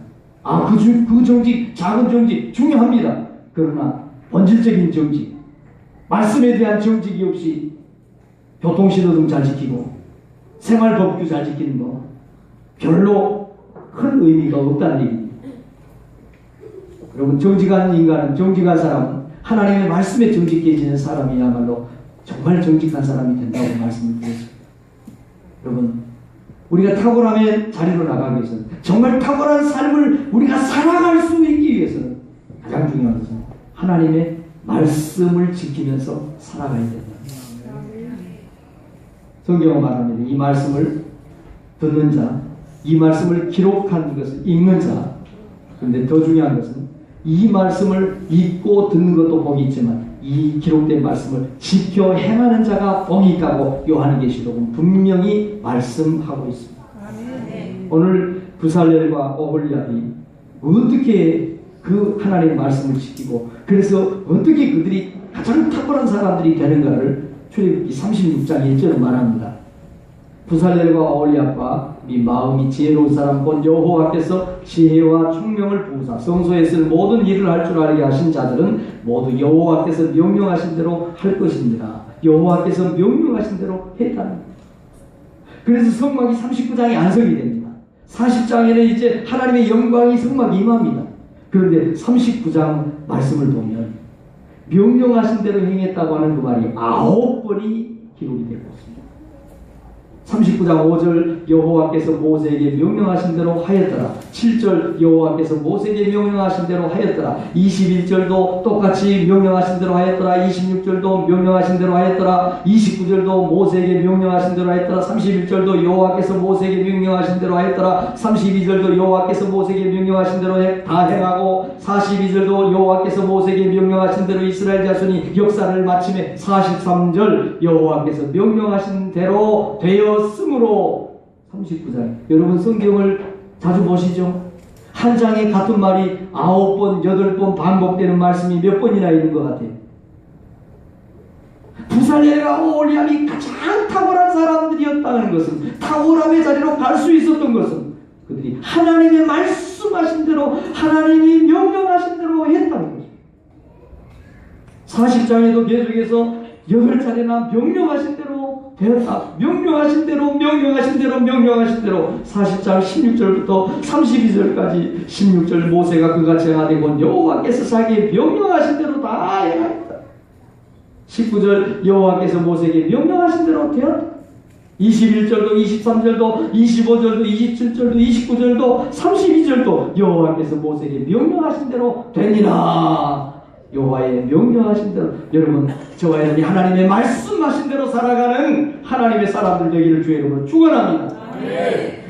그 정직, 작은 정직 중요합니다. 그러나 본질적인 정직, 말씀에 대한 정직이 없이 교통신호등 잘 지키고 생활법규 잘 지키는 거 별로 큰 의미가 없다는 얘기입니다. 여러분, 정직한 인간은, 정직한 사람은 하나님의 말씀에 정직해지는 사람이야말로 정말 정직한 사람이 된다고 말씀을 드렸습니다. 여러분, 우리가 탁월함의 자리로 나가기 위해서는, 정말 탁월한 삶을 우리가 살아갈 수 있기 위해서는 가장 중요한 것은 하나님의 말씀을 지키면서 살아가야 된다. 성경은 말합니다. 이 말씀을 듣는 자, 이 말씀을 기록한 것을 읽는 자, 그런데 더 중요한 것은 이 말씀을 읽고 듣는 것도 복이 있지만 이 기록된 말씀을 지켜 행하는 자가 복이 있다고 요한계시록은 분명히 말씀하고 있습니다. 오늘 부살렐과 오홀리압이 어떻게 그 하나님의 말씀을 지키고 그래서 어떻게 그들이 가장 탁월한 사람들이 되는가를 출애굽기 36장 1절은 말합니다. 부살렐과 오홀리압과 이 마음이 지혜로운 사람 곧 여호와께서 지혜와 총명을 부으사 성소에 쓸 모든 일을 할 줄 알게 하신 자들은 모두 여호와께서 명령하신 대로 할 것입니다. 여호와께서 명령하신 대로 했다는 거예요. 그래서 성막이 39장이 안성이 됩니다. 40장에는 이제 하나님의 영광이 성막에 임합니다. 그런데 39장 말씀을 보면 명령하신 대로 행했다고 하는 그 말이 9번이 기록이 되고 있습니다. 39장 5절 여호와께서 모세에게 명령하신 대로 하였더라. 7절 여호와께서 모세에게 명령하신 대로 하였더라. 21절도 똑같이 명령하신 대로 하였더라. 26절도 명령하신 대로 하였더라. 29절도 모세에게 명령하신 대로 하였더라. 31절도 여호와께서 모세에게 명령하신 대로 하였더라. 32절도 여호와께서 모세에게 명령하신 대로 다 행하고 42절도 여호와께서 모세에게 명령하신 대로 이스라엘 자손이 역사를 마침에 43절 여호와께서 명령하신 대로 되었으므로 39장 여러분 성경을 자주 보시죠? 한 장에 같은 말이 9번, 8번 반복되는 말씀이 몇 번이나 있는 것 같아요. 부살렐과 오홀리압이 가장 탁월한 사람들이었다는 것은 탁월함의 자리로 갈 수 있었던 것은 그들이 하나님의 말씀하신 대로 하나님이 명령하신 대로 했다는 것입니다. 40장에도 계속해서 8차례나 명령하신 대로 되었다. 명령하신 대로 40장 16절부터 32절까지 16절 모세가 그같이 행하되고 여호와께서 자기의 명령하신 대로 다 행하였다. 19절 여호와께서 모세에게 명령하신 대로 되었다. 21절도 23절도 25절도 27절도 29절도 32절도 여호와께서 모세에게 명령하신 대로 되니라. 여호와의 명령하신 대로 여러분 저와 여러분이 하나님의 말씀하신 대로 살아가는 하나님의 사람들 되기를 주의 이름으로 축원합니다.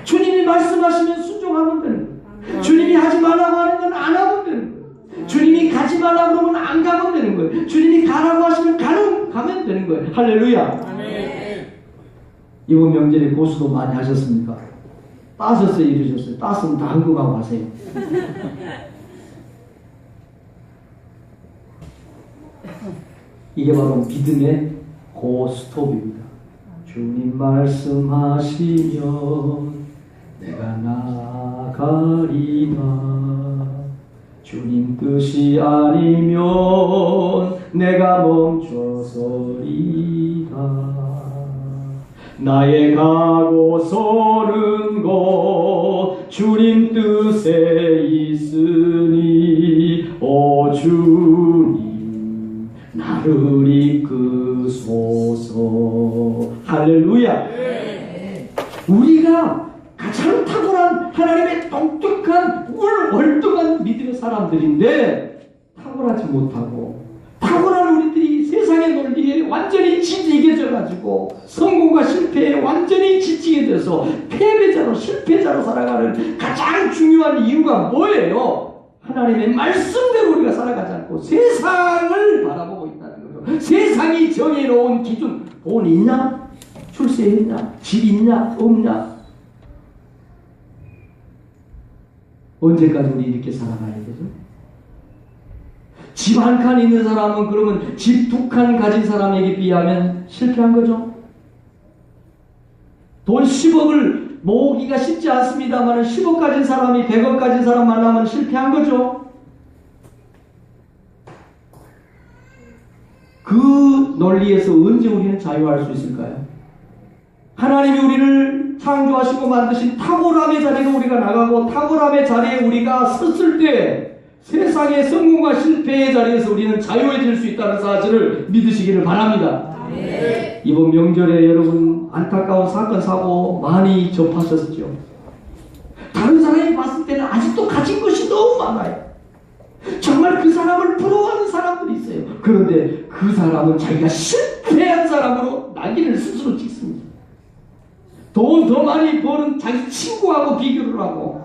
주님이 말씀하시면 순종하면 되는 거예요. 주님이 하지 말라고 하는 건 안 하면 되는 거예요. 주님이 가지 말라고 하면 안 가면 되는 거예요. 주님이 가라고 하시면 가면 되는 거예요. 할렐루야. 이번 명절에 고수도 많이 하셨습니까? 따셨어요? 이러셨어요? 따스면 다 한국하고 하세요. 이게 바로 믿음의 고스톱입니다. 주님 말씀하시면 내가 나가리라. 주님 뜻이 아니면 내가 멈춰서리라. 나의 가고 서는 곳 주님 뜻에 있으니 오 주님 나를 이끄소서. 할렐루야. 우리가 가장 탁월한 하나님의 독특한 월등한 믿음의 사람들인데 탁월하지 못하고 탁월한 우리들이 세상의 논리에 완전히 지지게 져가지고 성공과 실패에 완전히 지치게 돼서 패배자로 실패자로 살아가는 가장 중요한 이유가 뭐예요? 하나님의 말씀대로 우리가 살아가지 않고 세상을 바라보고 있다는 거죠. 세상이 정해놓은 기준, 돈 있냐? 출세했냐? 집 있냐? 없냐? 언제까지 우리 이렇게 살아가야 되죠? 집 한 칸 있는 사람은 그러면 집 2칸 가진 사람에게 비하면 실패한 거죠. 돈 10억을 모으기가 쉽지 않습니다만 10억 가진 사람이 100억 가진 사람 만나면 실패한 거죠. 그 논리에서 언제 우리는 자유할 수 있을까요? 하나님이 우리를 창조하시고 만드신 탁월함의 자리로 우리가 나가고 탁월함의 자리에 우리가 섰을 때 세상의 성공과 실패의 자리에서 우리는 자유해질 수 있다는 사실을 믿으시기를 바랍니다. 네. 이번 명절에 여러분 안타까운 사건 사고 많이 접하셨죠. 다른 사람이 봤을 때는 아직도 가진 것이 너무 많아요. 정말 그 사람을 부러워하는 사람들이 있어요. 그런데 그 사람은 자기가 실패한 사람으로 낙인을 스스로 찍습니다. 돈 더 많이 버는 자기 친구하고 비교를 하고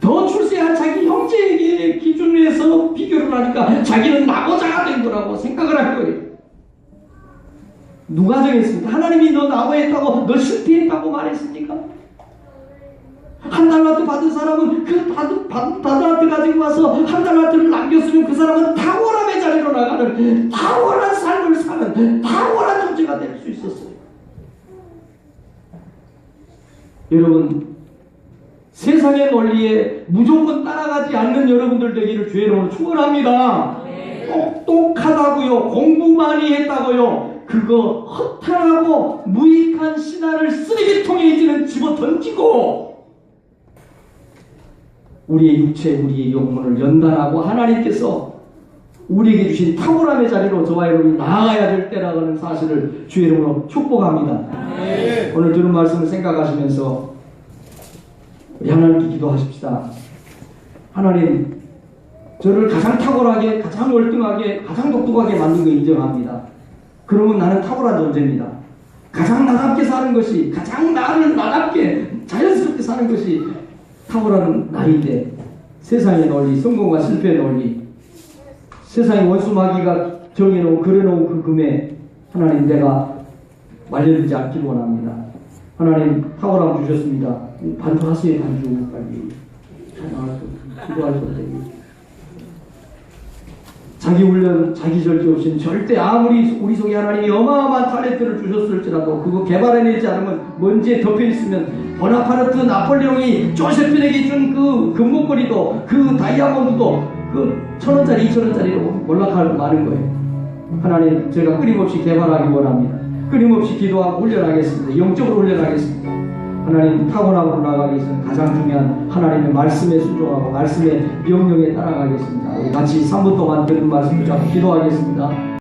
더 출세한 자기 형제에게 기준에서 비교를 하니까 자기는 나고자가 된 거라고 생각을 할 거예요. 누가 정했습니까? 하나님이 너 나고했다고, 너 실패했다고 말했습니까? 한 달란트 받은 사람은 그 달란트 가지고 와서 한 달란트를 남겼으면 그 사람은 탁월함의 자리로 나가는 탁월한 삶을 사는 탁월한 존재가 될 수 있었어요. 여러분, 세상의 논리에 무조건 따라가지 않는 여러분들 되기를 주의 이름으로 축원합니다. 똑똑하다고요, 공부 많이 했다고요, 그거 허탈하고 무익한 신화를 쓰레기통에 이제는 집어 던지고 우리의 육체, 우리의 영혼을 연단하고 하나님께서 우리에게 주신 탁월함의 자리로 저와 여러분이 나아가야 될 때라는 사실을 주의 이름으로 축복합니다. 오늘 들은 말씀을 생각하시면서 우리 하나님께 기도하십시다. 하나님, 저를 가장 탁월하게, 가장 월등하게, 가장 독특하게 만든 거 인정합니다. 그러면 나는 탁월한 존재입니다. 가장 나답게 사는 것이, 가장 나를 나답게 자연스럽게 사는 것이 탁월한 나인데, 세상의 논리, 성공과 실패의 논리, 세상의 원수 마귀가 정해놓은, 그려놓은 그 금에 하나님, 내가 말려들지 않기를 원합니다. 하나님, 탁월함 주셨습니다. 반주하세요. 반주 빨리 기도할 수 없대요. 자기 훈련, 자기 절제 없이는 절대 아무리 우리 속에 하나님이 어마어마한 탤런트를 주셨을지라도 그거 개발해내지 않으면 먼지에 덮여있으면 보나파르트, 나폴레옹이 조세핀에게 준 그 금목걸이도, 그 다이아몬드도 그 1,000원짜리 2,000원짜리로 몰락할 많은 거예요. 하나님, 제가 끊임없이 개발하기 원합니다. 끊임없이 기도하고 훈련하겠습니다. 영적으로 훈련하겠습니다. 하나님, 탁월함으로 나가기 위해서는 가장 중요한 하나님의 말씀에 순종하고 말씀의 명령에 따라가겠습니다. 우리 같이 3분 동안 듣는 말씀을 잡고 기도하겠습니다.